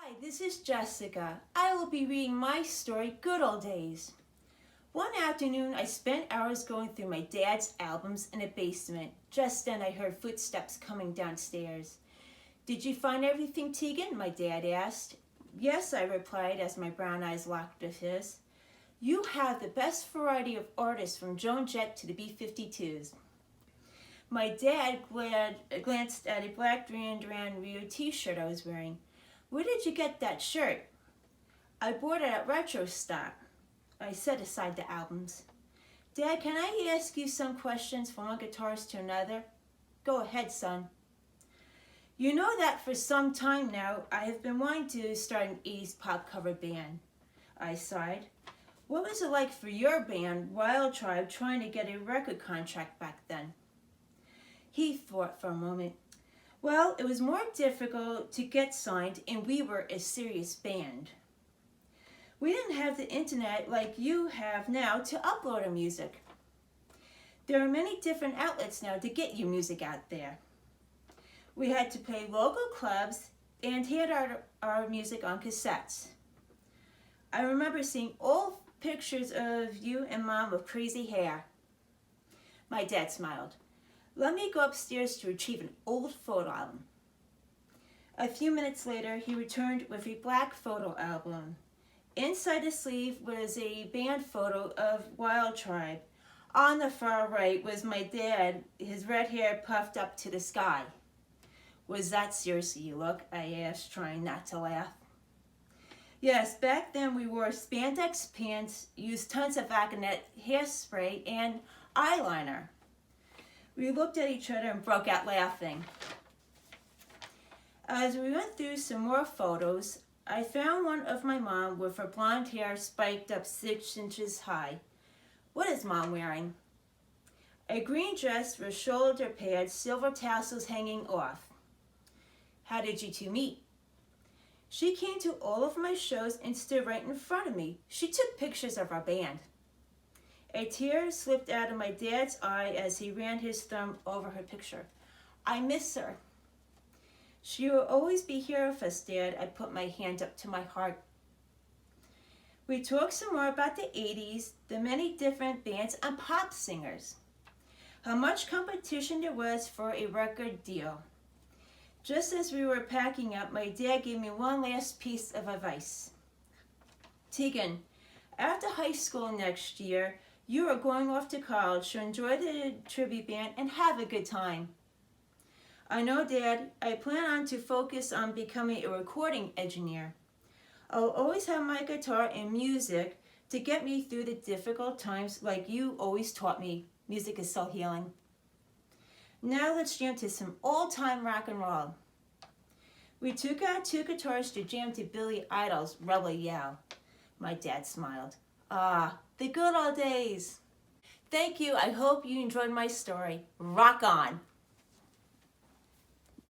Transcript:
Hi, this is Jessica. I will be reading my story, Good Old Days. One afternoon, I spent hours going through my dad's albums in the basement. Just then, I heard footsteps coming downstairs. "Did you find everything, Tegan?" my dad asked. "Yes," I replied as my brown eyes locked with his. "You have the best variety of artists from Joan, Jett to the B-52s. My dad glanced at a black Duran Rio t-shirt I was wearing. "Where did you get that shirt?" "I bought it at Retro Stock." I set aside the albums. "Dad, can I ask you some questions from one guitarist to another?" "Go ahead, son." "You know that for some time now, I have been wanting to start an 80s pop cover band." I sighed. "What was it like for your band, Wild Tribe, trying to get a record contract back then?" He thought for a moment. "Well, it was more difficult to get signed, and we were a serious band. We didn't have the internet like you have now to upload our music. There are many different outlets now to get your music out there. We had to play local clubs and had our music on cassettes. I remember seeing old pictures of you and Mom with crazy hair." My dad smiled. "Let me go upstairs to retrieve an old photo album." A few minutes later, he returned with a black photo album. Inside the sleeve was a band photo of Wild Tribe. On the far right was my dad, his red hair puffed up to the sky. "Was that seriously you look?" I asked, trying not to laugh. "Yes, back then we wore spandex pants, used tons of Aconite hairspray, and eyeliner." We looked at each other and broke out laughing. As we went through some more photos, I found one of my mom with her blonde hair spiked up 6 inches high. "What is Mom wearing?" "A green dress with shoulder pads, silver tassels hanging off." "How did you two meet?" "She came to all of my shows and stood right in front of me. She took pictures of our band." A tear slipped out of my dad's eye as he ran his thumb over her picture. "I miss her." "She will always be here with us, Dad." I put my hand up to my heart. We talked some more about the 80s, the many different bands and pop singers, how much competition there was for a record deal. Just as we were packing up, my dad gave me one last piece of advice. "Tegan, after high school next year, you are going off to college, so enjoy the tribute band and have a good time." "I know, Dad. I plan on to focus on becoming a recording engineer. I'll always have my guitar and music to get me through the difficult times like you always taught me. Music is so healing." "Now let's jam to some old-time rock and roll." We took out 2 guitars to jam to Billy Idol's Rebel Yell. My dad smiled. "Ah, the good old days." Thank you. I hope you enjoyed my story. Rock on.